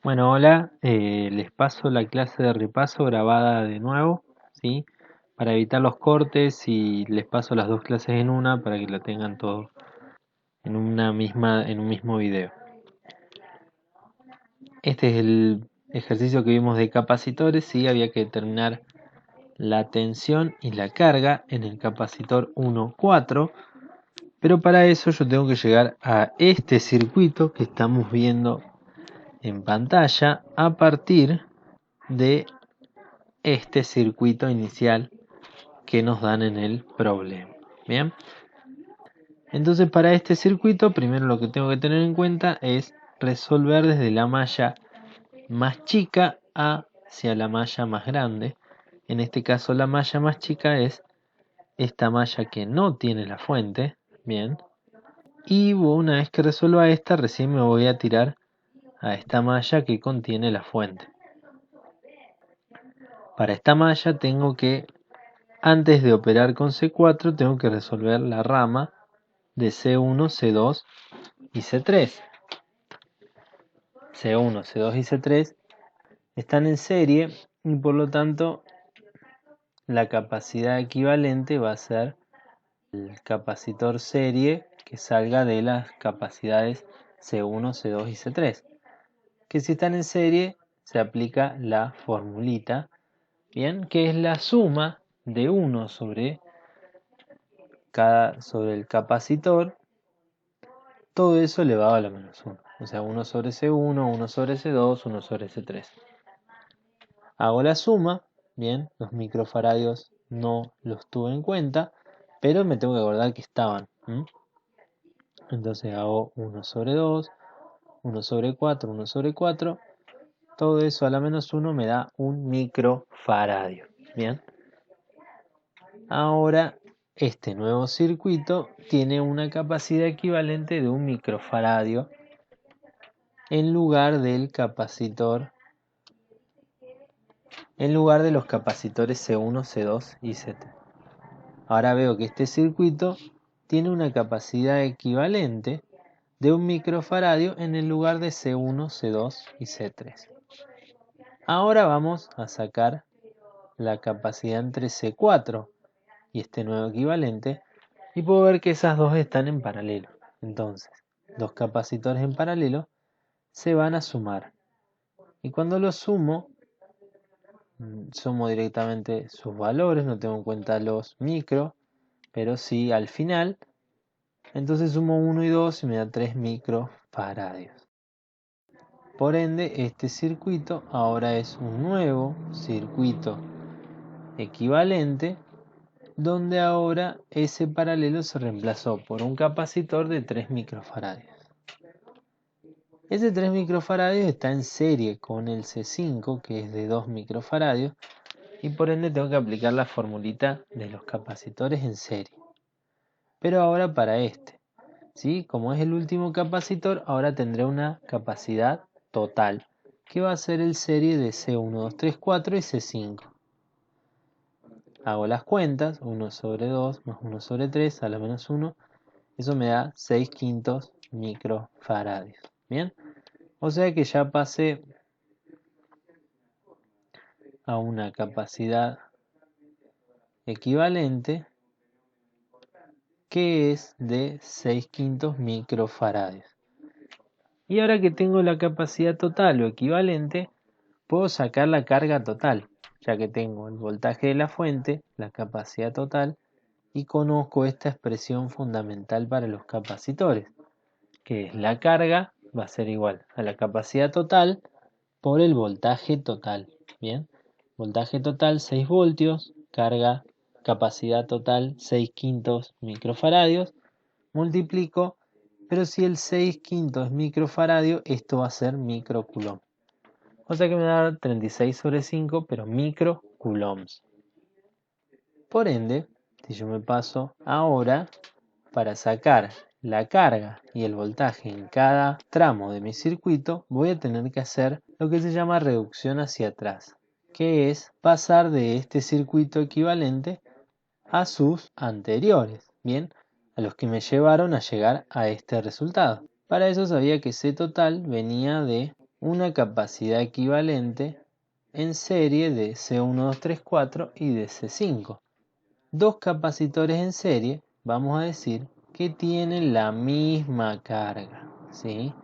Bueno, hola, les paso la clase de repaso grabada de nuevo, ¿sí? Para evitar los cortes y les paso las dos clases en una para que la tengan todo en un mismo video. Este es el ejercicio que vimos de capacitores, sí, había que determinar la tensión y la carga en el capacitor 1,4, pero para eso yo tengo que llegar a este circuito que estamos viendo en pantalla a partir de este circuito inicial que nos dan en el problema. Bien, entonces para este circuito primero lo que tengo que tener en cuenta es resolver desde la malla más chica hacia la malla más grande. En este caso la malla más chica es esta malla que no tiene la fuente. Bien, y una vez que resuelva esta recién me voy a tirar a esta malla que contiene la fuente. Para esta malla tengo que, antes de operar con C4, tengo que resolver la rama de C1, C2 y C3. C1, C2 y C3 están en serie y por lo tanto la capacidad equivalente va a ser el capacitor serie que salga de las capacidades C1, C2 y C3. Que si están en serie se aplica la formulita, bien, que es la suma de 1 sobre el capacitor, todo eso elevado a la menos 1. O sea, 1 sobre C1, 1 sobre C2, 1 sobre C3. Hago la suma, bien, los microfaradios no los tuve en cuenta, pero me tengo que acordar que estaban. Entonces hago 1 sobre 2, 1 sobre 4, 1 sobre 4. Todo eso a la menos 1 me da un microfaradio. Bien. Ahora, este nuevo circuito tiene una capacidad equivalente de un microfaradio en lugar del capacitor, en lugar de los capacitores C1, C2 y C3. Ahora veo que este circuito tiene una capacidad equivalente de un microfaradio en el lugar de C1, C2 y C3. Ahora vamos a sacar la capacidad entre C4 y este nuevo equivalente y puedo ver que esas dos están en paralelo. Entonces, dos capacitores en paralelo se van a sumar. Y cuando los sumo directamente sus valores, no tengo en cuenta los micro, pero sí al final. Entonces sumo 1 y 2 y me da 3 microfaradios. Por ende, este circuito ahora es un nuevo circuito equivalente, donde ahora ese paralelo se reemplazó por un capacitor de 3 microfaradios. Ese 3 microfaradios está en serie con el C5, que es de 2 microfaradios, y por ende tengo que aplicar la formulita de los capacitores en serie. Pero ahora para este, ¿sí? Como es el último capacitor, ahora tendré una capacidad total, que va a ser el serie de C1, 2, 3, 4 y C5. Hago las cuentas, 1 sobre 2 más 1 sobre 3 a la menos 1, eso me da 6 quintos microfaradios. Bien, o sea que ya pasé a una capacidad equivalente que es de 6 quintos microfaradios. Y ahora que tengo la capacidad total o equivalente, puedo sacar la carga total, ya que tengo el voltaje de la fuente, la capacidad total, y conozco esta expresión fundamental para los capacitores, que es la carga va a ser igual a la capacidad total por el voltaje total. Bien, voltaje total 6 voltios, carga, capacidad total 6 quintos microfaradios, multiplico, pero si el 6 quintos es microfaradio, esto va a ser microcoulomb. O sea que me va a dar 36 sobre 5, pero microcoulombs. Por ende, si yo me paso ahora, para sacar la carga y el voltaje en cada tramo de mi circuito, voy a tener que hacer lo que se llama reducción hacia atrás, que es pasar de este circuito equivalente a sus anteriores, bien, a los que me llevaron a llegar a este resultado. Para eso sabía que C total venía de una capacidad equivalente en serie de C1, 2, 3, 4 y de C5. Dos capacitores en serie, vamos a decir, que tienen la misma carga, ¿sí?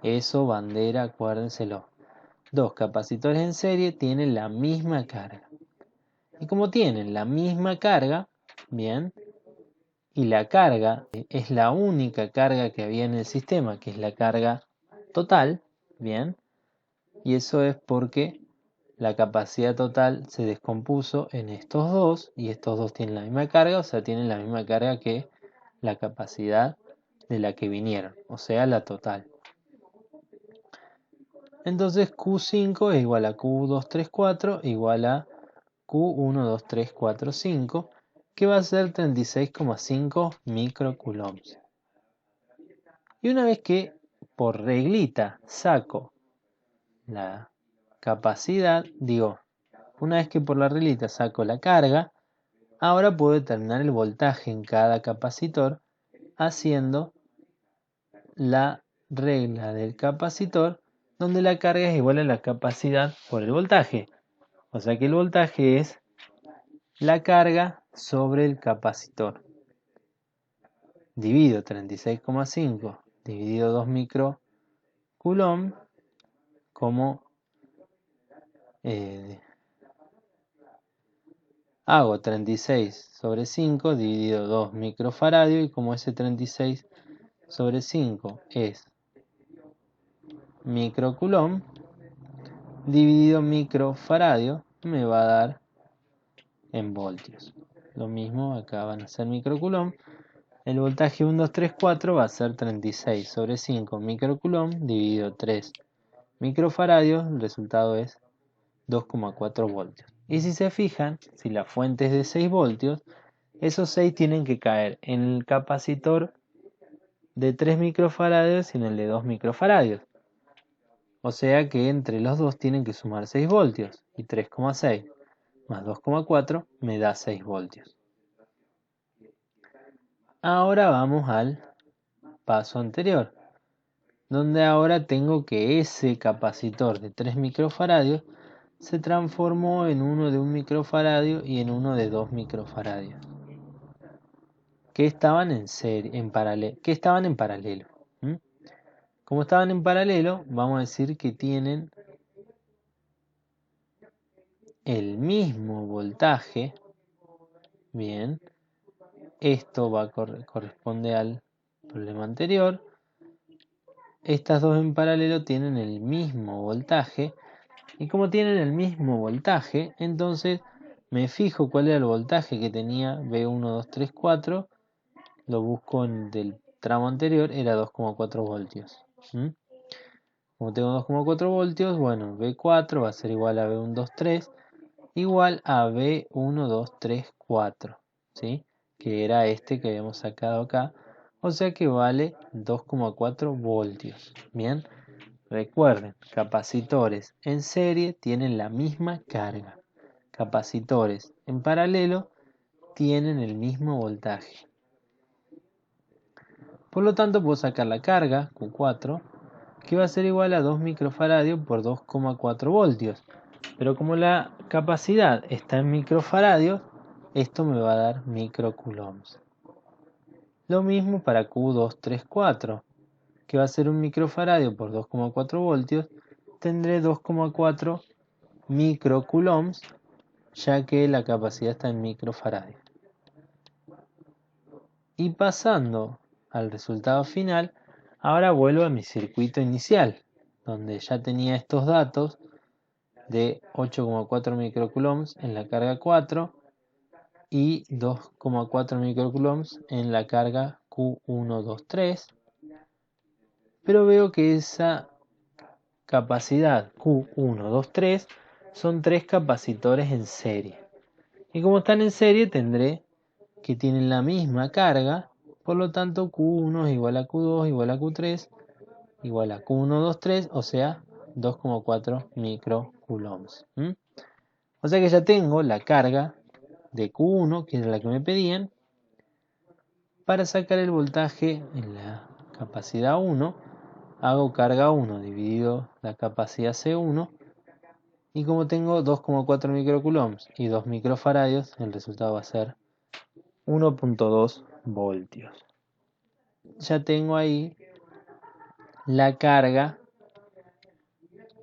Eso, bandera, acuérdenselo. Dos capacitores en serie tienen la misma carga. Y como tienen la misma carga, bien, y la carga es la única carga que había en el sistema, que es la carga total, bien, y eso es porque la capacidad total se descompuso en estos dos, y estos dos tienen la misma carga, o sea, tienen la misma carga que la capacidad de la que vinieron, o sea, la total. Entonces Q5 es igual a Q234 igual a Q12345, que va a ser 36,5 microcoulombs. Y una vez que por reglita saco la capacidad, una vez que por la reglita saco la carga, ahora puedo determinar el voltaje en cada capacitor haciendo la regla del capacitor, donde la carga es igual a la capacidad por el voltaje. O sea que el voltaje es la carga sobre el capacitor. Divido 36,5 dividido 2 microcoulomb como hago 36 sobre 5 dividido 2 microfaradio, y como ese 36 sobre 5 es microcoulomb dividido microfaradio, me va a dar en voltios. Lo mismo acá van a ser microcoulomb. El voltaje 1, 2, 3, 4 va a ser 36 sobre 5 microcoulomb dividido 3 microfaradios. El resultado es 2,4 voltios. Y si se fijan, si la fuente es de 6 voltios, esos 6 tienen que caer en el capacitor de 3 microfaradios y en el de 2 microfaradios. O sea que entre los dos tienen que sumar 6 voltios. Y 3,6 más 2,4 me da 6 voltios. Ahora vamos al paso anterior, donde ahora tengo que ese capacitor de 3 microfaradios se transformó en uno de 1 microfaradio y en uno de 2 microfaradios, que estaban en paralelo. Como estaban en paralelo, vamos a decir que tienen el mismo voltaje. Bien, esto corresponde al problema anterior. Estas dos en paralelo tienen el mismo voltaje, y como tienen el mismo voltaje, entonces me fijo cuál era el voltaje que tenía B1, 2, 3, 4, lo busco en del tramo anterior, era 2,4 voltios. Como tengo 2,4 voltios, bueno, B4 va a ser igual a B1, 2, 3, igual a B1, 2, 3, 4, ¿sí? Que era este que habíamos sacado acá, o sea que vale 2,4 voltios. Bien, recuerden, capacitores en serie tienen la misma carga. Capacitores en paralelo tienen el mismo voltaje. Por lo tanto, puedo sacar la carga, Q4, que va a ser igual a 2 microfaradios por 2,4 voltios. Pero como la capacidad está en microfaradios, esto me va a dar microcoulombs. Lo mismo para Q234, que va a ser 1 microfaradio por 2,4 voltios, tendré 2,4 microcoulombs, ya que la capacidad está en microfaradios. Y pasando al resultado final, ahora vuelvo a mi circuito inicial, donde ya tenía estos datos de 8,4 microcoulombs en la carga 4 y 2,4 microcoulombs en la carga Q123, pero veo que esa capacidad Q123 son 3 capacitores en serie, y como están en serie tendré que tienen la misma carga, por lo tanto Q1 es igual a Q2 igual a Q3 igual a Q123, o sea 2,4 microcoulombs. O sea que ya tengo la carga de Q1, que era la que me pedían, para sacar el voltaje en la capacidad 1, hago carga 1 dividido la capacidad C1, y como tengo 2,4 microcoulombs y 2 microfaradios, el resultado va a ser 1,2 voltios. Ya tengo ahí la carga,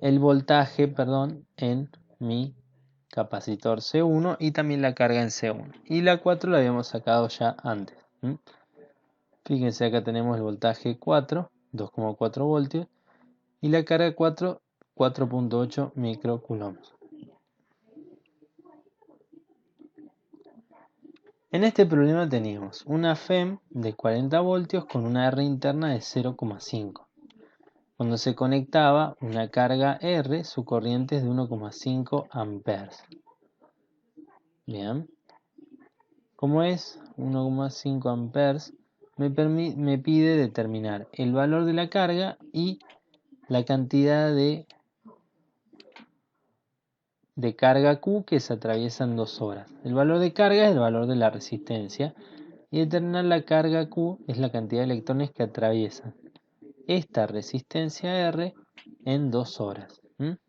el voltaje, perdón, en mi capacitor C1 y también la carga en C1. Y la 4 la habíamos sacado ya antes. Fíjense, acá tenemos el voltaje 4, 2,4 voltios, y la carga 4, 4,8 microcoulombs. En este problema teníamos una FEM de 40 voltios con una R interna de 0,5. Cuando se conectaba una carga R, su corriente es de 1,5 amperes. Bien. Como es 1,5 amperes, me pide determinar el valor de la carga y la cantidad de carga Q que se atraviesa en 2 horas. El valor de carga es el valor de la resistencia y determinar la carga Q es la cantidad de electrones que atraviesan esta resistencia R en 2 horas. En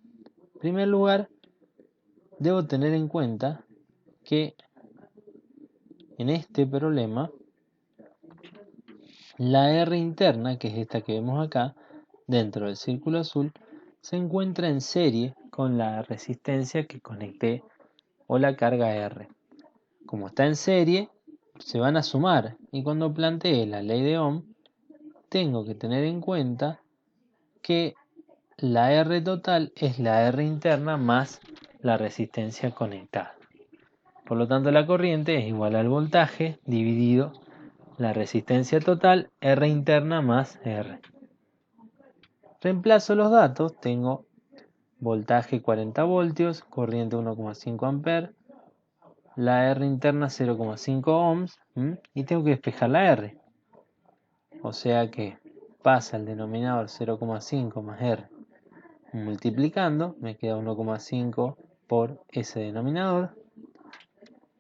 primer lugar, debo tener en cuenta que en este problema la R interna, que es esta que vemos acá, dentro del círculo azul, se encuentra en serie con la resistencia que conecté o la carga R. Como está en serie, se van a sumar, y cuando plantee la ley de Ohm, tengo que tener en cuenta que la R total es la R interna más la resistencia conectada. Por lo tanto, la corriente es igual al voltaje dividido la resistencia total, R interna más R. Reemplazo los datos, tengo voltaje 40 voltios, corriente 1,5 amperes, la R interna 0,5 ohms, y tengo que despejar la R. O sea que pasa el denominador 0,5 más R. Multiplicando, me queda 1,5 por ese denominador.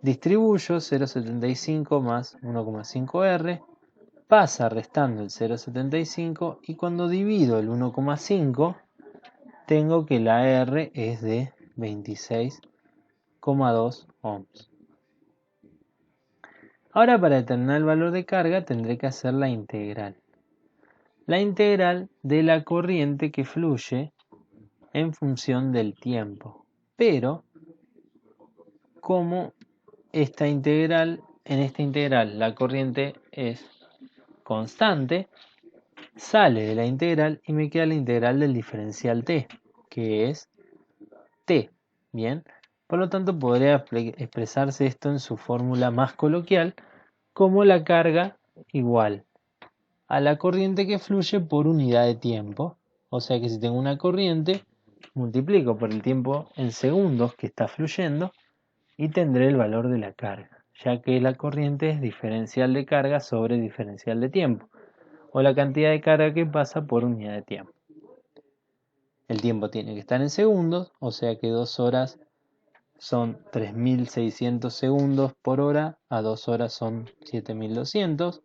Distribuyo 0,75 más 1,5 R. Pasa restando el 0,75 y cuando divido el 1,5 tengo que la R es de 26,2 ohms. Ahora, para determinar el valor de carga tendré que hacer la integral. La integral de la corriente que fluye en función del tiempo. Pero, como en esta integral la corriente es constante, sale de la integral y me queda la integral del diferencial t, que es t. Bien, por lo tanto podría expresarse esto en su fórmula más coloquial como la carga igual a la corriente que fluye por unidad de tiempo. O sea que si tengo una corriente, multiplico por el tiempo en segundos que está fluyendo y tendré el valor de la carga, ya que la corriente es diferencial de carga sobre diferencial de tiempo, o la cantidad de carga que pasa por unidad de tiempo. El tiempo tiene que estar en segundos, o sea que 2 horas son 3.600 segundos por hora, a 2 horas son 7.200.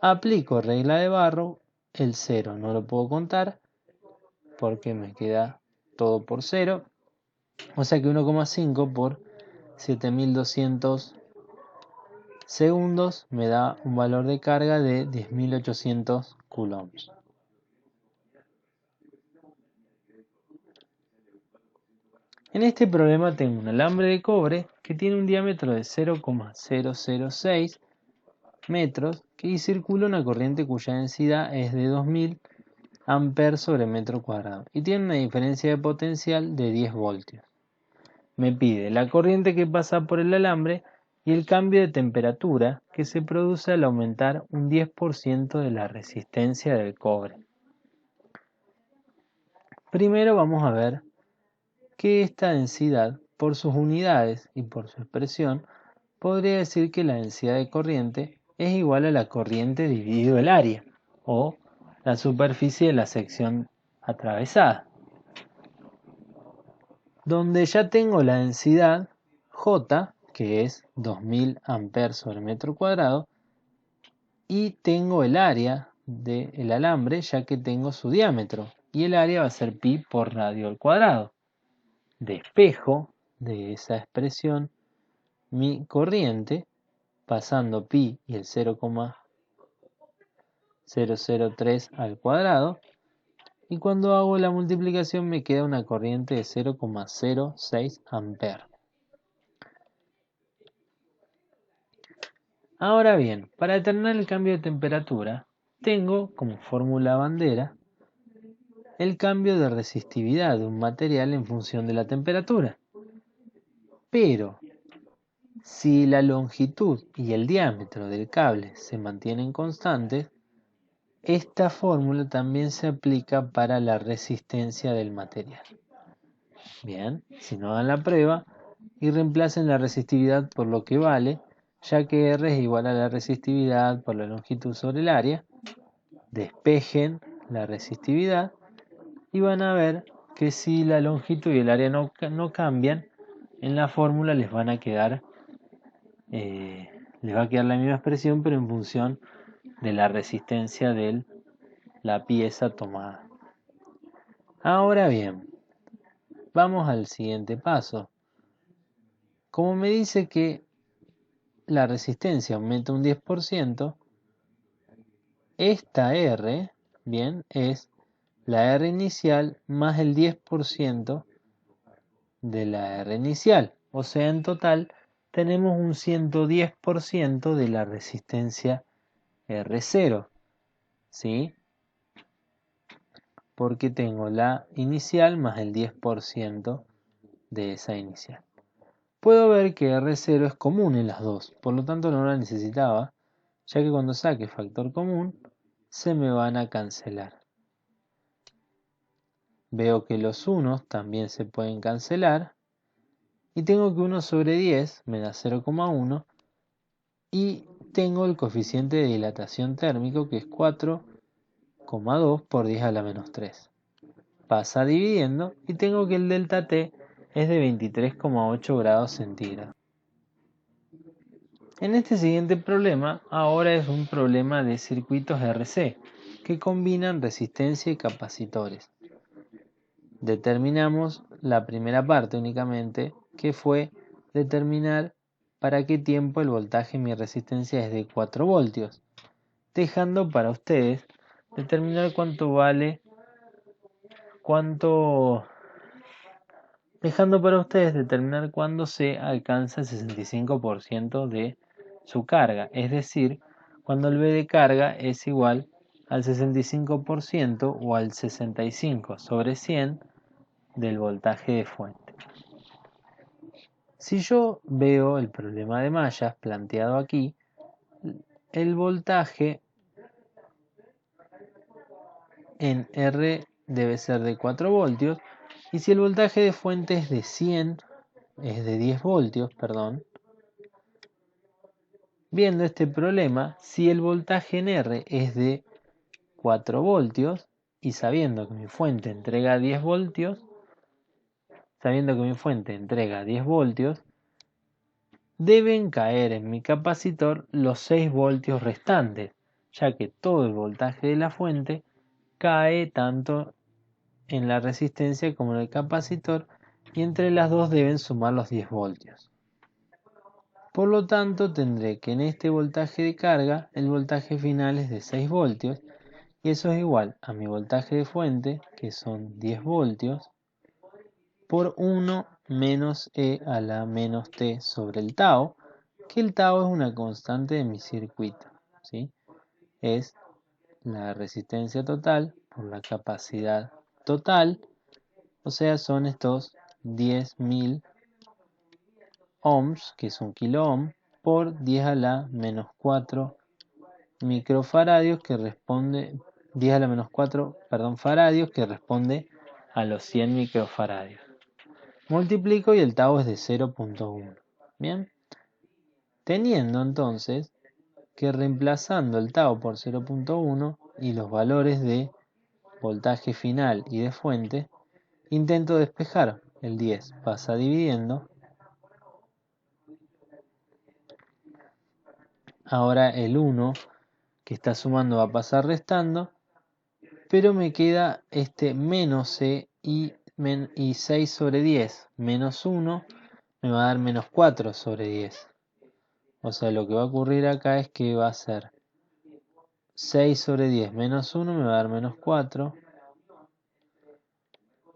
Aplico regla de Barrow, el 0 no lo puedo contar porque me queda todo por 0, o sea que 1,5 por 7.200 segundos me da un valor de carga de 10.800 coulombs. En este problema tengo un alambre de cobre que tiene un diámetro de 0,006 metros y circula una corriente cuya densidad es de 2000 amperes sobre metro cuadrado y tiene una diferencia de potencial de 10 voltios. Me pide la corriente que pasa por el alambre y el cambio de temperatura que se produce al aumentar un 10% de la resistencia del cobre. Primero vamos a ver que esta densidad, por sus unidades y por su expresión, podría decir que la densidad de corriente es igual a la corriente dividido el área, o la superficie de la sección atravesada. Donde ya tengo la densidad J, que es 2000 amperes sobre metro cuadrado, y tengo el área del alambre, ya que tengo su diámetro. Y el área va a ser pi por radio al cuadrado. Despejo de esa expresión mi corriente, pasando pi y el 0,003 al cuadrado. Y cuando hago la multiplicación me queda una corriente de 0,06 amperes. Ahora bien, para determinar el cambio de temperatura, tengo como fórmula bandera el cambio de resistividad de un material en función de la temperatura. Pero, si la longitud y el diámetro del cable se mantienen constantes, esta fórmula también se aplica para la resistencia del material. Bien, si no hagan la prueba y reemplacen la resistividad por lo que vale, ya que R es igual a la resistividad por la longitud sobre el área, despejen la resistividad y van a ver que si la longitud y el área no cambian, en la fórmula les va a quedar la misma expresión, pero en función de la resistencia de la pieza tomada. Ahora bien, vamos al siguiente paso. Como me dice que la resistencia aumenta un 10%, esta R, bien, es la R inicial más el 10% de la R inicial. O sea, en total tenemos un 110% de la resistencia R0. ¿Sí? Porque tengo la inicial más el 10% de esa inicial. Puedo ver que R0 es común en las dos, por lo tanto no la necesitaba, ya que cuando saque factor común se me van a cancelar. Veo que los unos también se pueden cancelar y tengo que 1 sobre 10 me da 0,1 y tengo el coeficiente de dilatación térmico que es 4,2 por 10 a la menos 3. Pasa dividiendo y tengo que el delta T es de 23,8 grados centígrados. En este siguiente problema, ahora es un problema de circuitos RC, que combinan resistencia y capacitores. Determinamos la primera parte únicamente, que fue determinar para qué tiempo el voltaje en mi resistencia es de 4 voltios, dejando para ustedes determinar dejando para ustedes determinar cuándo se alcanza el 65% de su carga, es decir, cuando el B de carga es igual al 65% o al 65 sobre 100 del voltaje de fuente. Si yo veo el problema de mallas planteado aquí, el voltaje en R debe ser de 4 voltios y si el voltaje de fuente es de 10 voltios, viendo este problema, si el voltaje en R es de 4 voltios y sabiendo que mi fuente entrega 10 voltios, deben caer en mi capacitor los 6 voltios restantes, ya que todo el voltaje de la fuente cae tanto en la resistencia como en el capacitor y entre las dos deben sumar los 10 voltios. Por lo tanto, tendré que en este voltaje de carga, el voltaje final es de 6 voltios, y eso es igual a mi voltaje de fuente, que son 10 voltios, por 1 menos E a la menos T sobre el tau, que el tau es una constante de mi circuito, ¿sí? Es la resistencia total por la capacidad total, o sea, son estos 10.000 ohms, que es un kilo ohm, por 10 a la menos 4 microfaradios, que responde 10 a la menos 4, faradios, que responde a los 100 microfaradios. Multiplico y el tau es de 0,1. Bien, teniendo entonces que reemplazando el tau por 0,1 y los valores de voltaje final y de fuente, intento despejar. El 10 pasa dividiendo. Ahora el 1 que está sumando va a pasar restando, pero me queda este menos C y 6 sobre 10 menos 1 me va a dar menos 4 sobre 10. O sea, lo que va a ocurrir acá es que va a ser 6 sobre 10 menos 1 me va a dar menos 4.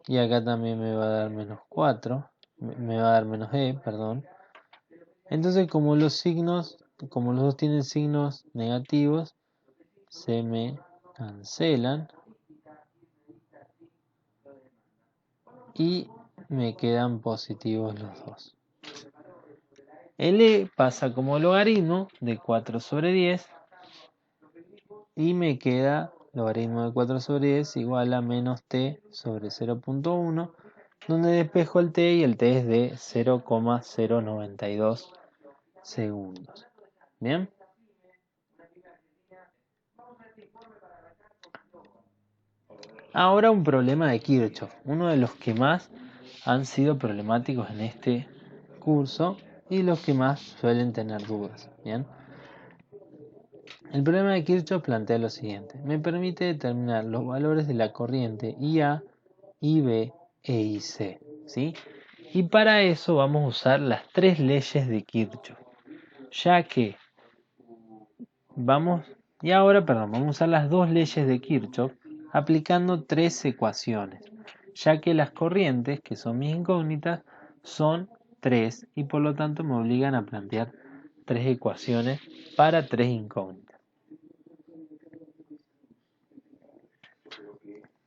Y acá también me va a dar menos 4. Me va a dar menos E, perdón. Entonces, como los dos tienen signos negativos, se me cancelan. Y me quedan positivos los dos. El E pasa como logaritmo de 4 sobre 10 y me queda logaritmo de 4 sobre 10 igual a menos T sobre 0.1, donde despejo el T y el T es de 0,092 segundos. ¿Bien? Ahora un problema de Kirchhoff, uno de los que más han sido problemáticos en este curso y los que más suelen tener dudas. ¿Bien? El problema de Kirchhoff plantea lo siguiente. Me permite determinar los valores de la corriente IA, IB e IC. ¿Sí? Y para eso vamos a usar las tres leyes de Kirchhoff. Vamos a usar las dos leyes de Kirchhoff aplicando tres ecuaciones, ya que las corrientes, que son mis incógnitas, son tres y por lo tanto me obligan a plantear tres ecuaciones para tres incógnitas.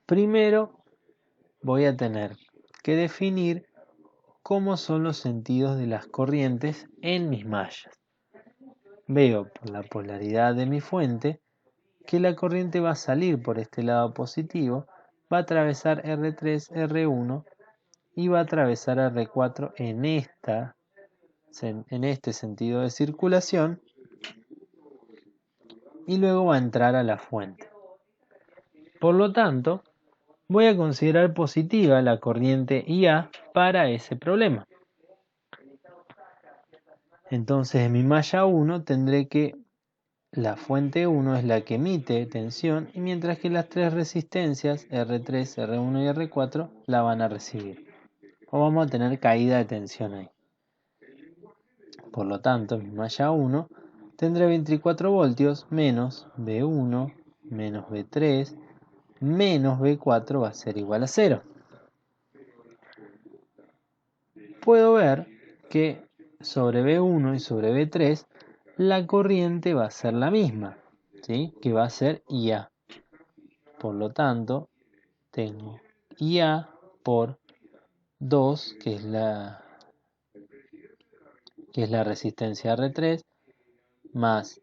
Primero voy a tener que definir cómo son los sentidos de las corrientes en mis mallas. Veo por la polaridad de mi fuente que la corriente va a salir por este lado positivo, va a atravesar R3, R1 y va a atravesar R4 en este sentido de circulación y luego va a entrar a la fuente. Por lo tanto, voy a considerar positiva la corriente IA para ese problema. Entonces en mi malla 1 tendré que la fuente 1 es la que emite tensión y mientras que las tres resistencias R3, R1 y R4 la van a recibir. O vamos a tener caída de tensión ahí. Por lo tanto, en mi malla 1 tendré 24 voltios menos V1 menos V3 menos V4 va a ser igual a 0. Puedo ver que sobre V1 y sobre V3 la corriente va a ser la misma, ¿sí? Que va a ser IA. Por lo tanto, tengo IA por 2, que es la resistencia R3, más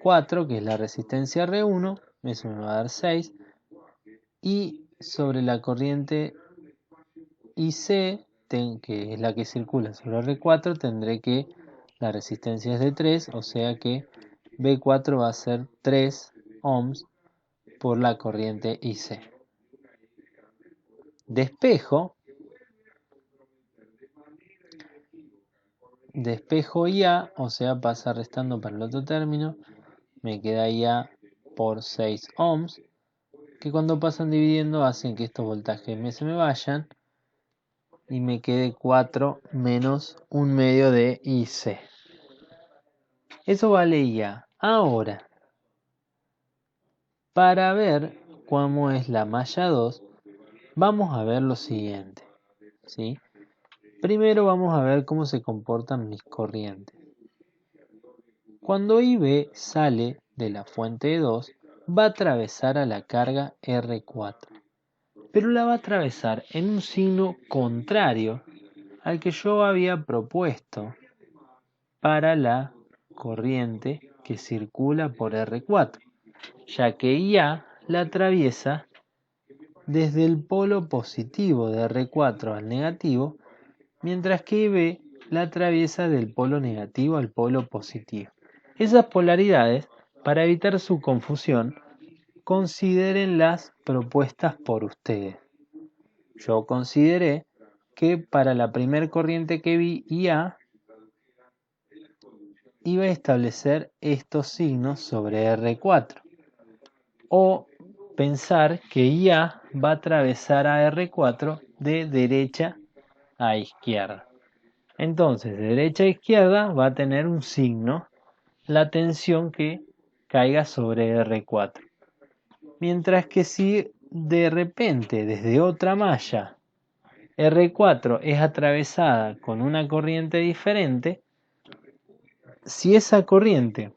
4, que es la resistencia R1, eso me va a dar 6, y sobre la corriente IC, que es la que circula sobre R4, tendré que la resistencia es de 3, o sea que V4 va a ser 3 ohms por la corriente IC. Despejo IA, o sea pasa restando para el otro término, me queda IA por 6 ohms, que cuando pasan dividiendo hacen que estos voltajes se me vayan y me quede 4 menos 1 medio de IC. Eso vale IA. Ahora, para ver cómo es la malla 2, vamos a ver lo siguiente, ¿sí? Primero vamos a ver cómo se comportan mis corrientes. Cuando IB sale de la fuente 2, va a atravesar a la carga R4, pero la va a atravesar en un signo contrario al que yo había propuesto para la corriente que circula por R4, ya que IA la atraviesa desde el polo positivo de R4 al negativo, mientras que IB la atraviesa del polo negativo al polo positivo. Esas polaridades, para evitar su confusión, consideren las propuestas por ustedes. Yo consideré que para la primer corriente que vi IA iba a establecer estos signos sobre R4. O pensar que IA va a atravesar a R4 de derecha a izquierda. Entonces, de derecha a izquierda va a tener un signo la tensión que caiga sobre R4. Mientras que si de repente desde otra malla R4 es atravesada con una corriente diferente, si esa corriente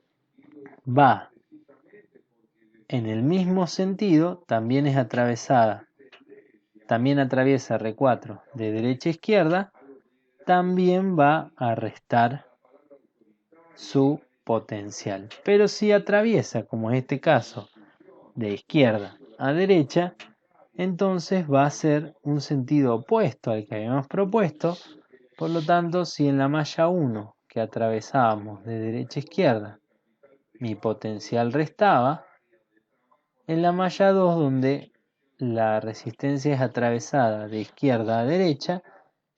va en el mismo sentido, también es atravesada, también atraviesa R4 de derecha a izquierda, también va a restar su potencial. Pero si atraviesa, como en este caso, de izquierda a derecha, entonces va a ser un sentido opuesto al que habíamos propuesto. Por lo tanto, si en la malla 1 que atravesábamos de derecha a izquierda mi potencial restaba, en la malla 2 donde la resistencia es atravesada de izquierda a derecha,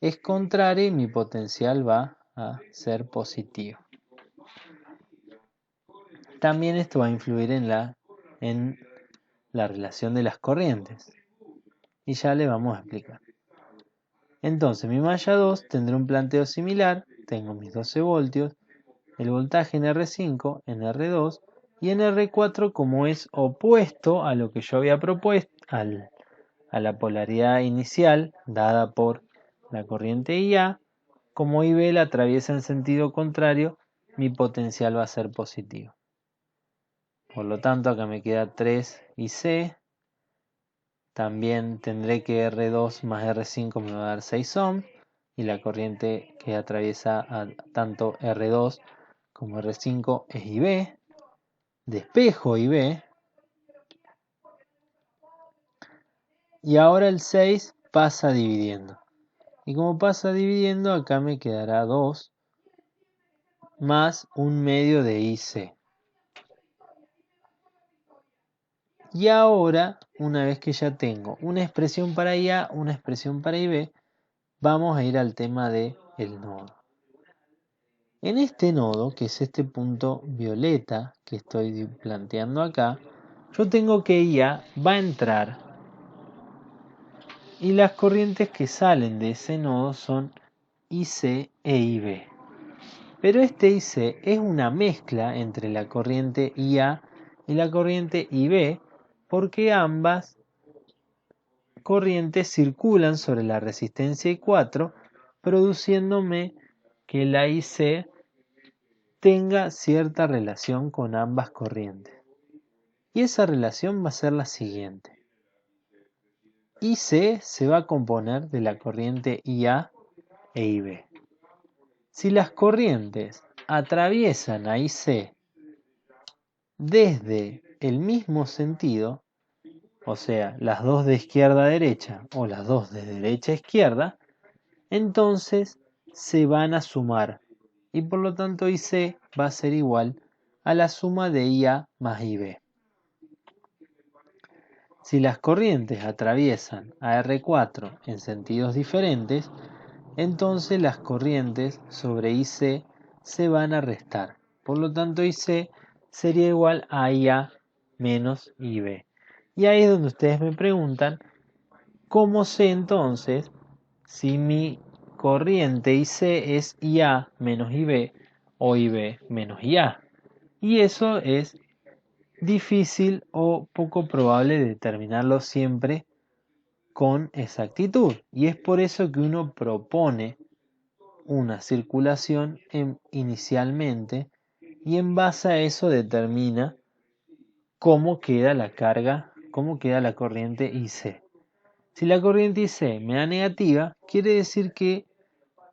es contraria y mi potencial va a ser positivo. También esto va a influir en la relación de las corrientes. Y ya le vamos a explicar. Entonces, mi malla 2 tendrá un planteo similar. Tengo mis 12 voltios, el voltaje en R5, en R2 y en R4, como es opuesto a lo que yo había propuesto, a la polaridad inicial dada por la corriente IA, como IB la atraviesa en sentido contrario, mi potencial va a ser positivo. Por lo tanto, acá me queda 3 IC. También tendré que R2 más R5 me va a dar 6 ohms. Y la corriente que atraviesa a tanto R2 como R5 es IB. Despejo IB. Y ahora el 6 pasa dividiendo. Y como pasa dividiendo, acá me quedará 2 más un medio de IC. Y ahora, una vez que ya tengo una expresión para IA, una expresión para IB, vamos a ir al tema del nodo. En este nodo, que es este punto violeta que estoy planteando acá, yo tengo que IA va a entrar y las corrientes que salen de ese nodo son IC e IB. Pero este IC es una mezcla entre la corriente IA y la corriente IB porque ambas corrientes circulan sobre la resistencia I4 produciéndome que la IC tenga cierta relación con ambas corrientes. Y esa relación va a ser la siguiente. IC se va a componer de la corriente IA e IB. Si las corrientes atraviesan a IC desde el mismo sentido, o sea, las dos de izquierda a derecha o las dos de derecha a izquierda, entonces se van a sumar y por lo tanto IC va a ser igual a la suma de IA más IB. Si las corrientes atraviesan a R4 en sentidos diferentes, entonces las corrientes sobre IC se van a restar. Por lo tanto, IC sería igual a IA menos IB. Y ahí es donde ustedes me preguntan, ¿cómo sé entonces si mi corriente IC es IA menos IB o IB menos IA? Y eso es difícil o poco probable determinarlo siempre con exactitud. Y es por eso que uno propone una circulación inicialmente y en base a eso determina cómo queda la carga, cómo queda la corriente IC. Si la corriente IC me da negativa, quiere decir que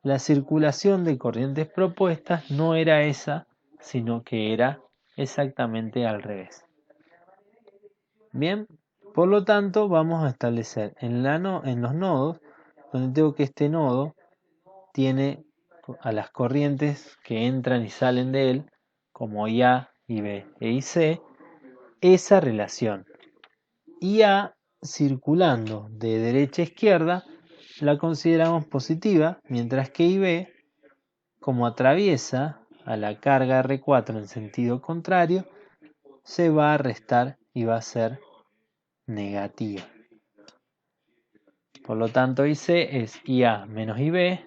la circulación de corrientes propuestas no era esa, sino que era exactamente al revés. Bien, por lo tanto vamos a establecer en los nodos, donde tengo que este nodo tiene a las corrientes que entran y salen de él, como IA, IB e IC, esa relación. IA circulando de derecha a izquierda la consideramos positiva, mientras que IB, como atraviesa a la carga R4 en sentido contrario, se va a restar y va a ser negativa. Por lo tanto, IC es IA menos IB.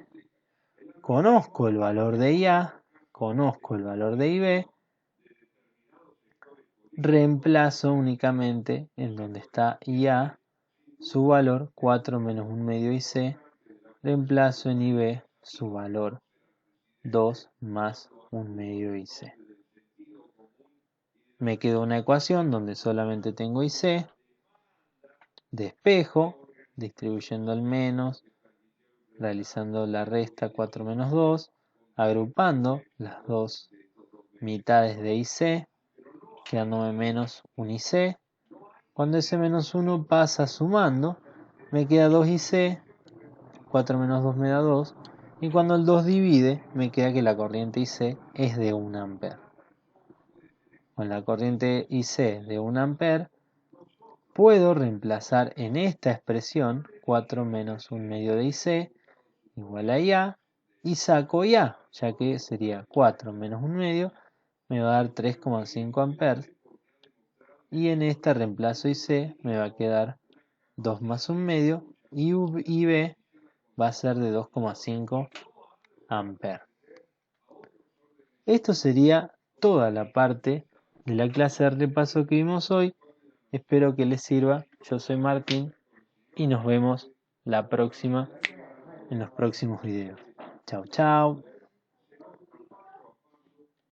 Conozco el valor de IA, conozco el valor de IB. Reemplazo únicamente en donde está IA su valor 4 menos 1 medio IC. Reemplazo en IB su valor 2 más 1 medio IC. Me queda una ecuación donde solamente tengo IC. Despejo, distribuyendo el menos, realizando la resta 4 menos 2, agrupando las dos mitades de IC, quedándome menos un IC. Cuando ese menos 1 pasa sumando, me queda 2 IC, 4 menos 2 me da 2, y cuando el 2 divide, me queda que la corriente IC es de 1 ampere. Con la corriente IC de 1 ampere, puedo reemplazar en esta expresión 4 menos 1 medio de IC igual a IA, y saco IA, ya que sería 4 menos 1 medio, me va a dar 3,5 amperes, y en esta reemplazo IC, me va a quedar 2 más 1 medio, y IB va a ser de 2,5 amperes. Esto sería toda la parte de la clase de repaso que vimos hoy. Espero que les sirva. Yo soy Martín y nos vemos la próxima en los próximos videos. Chao, chao.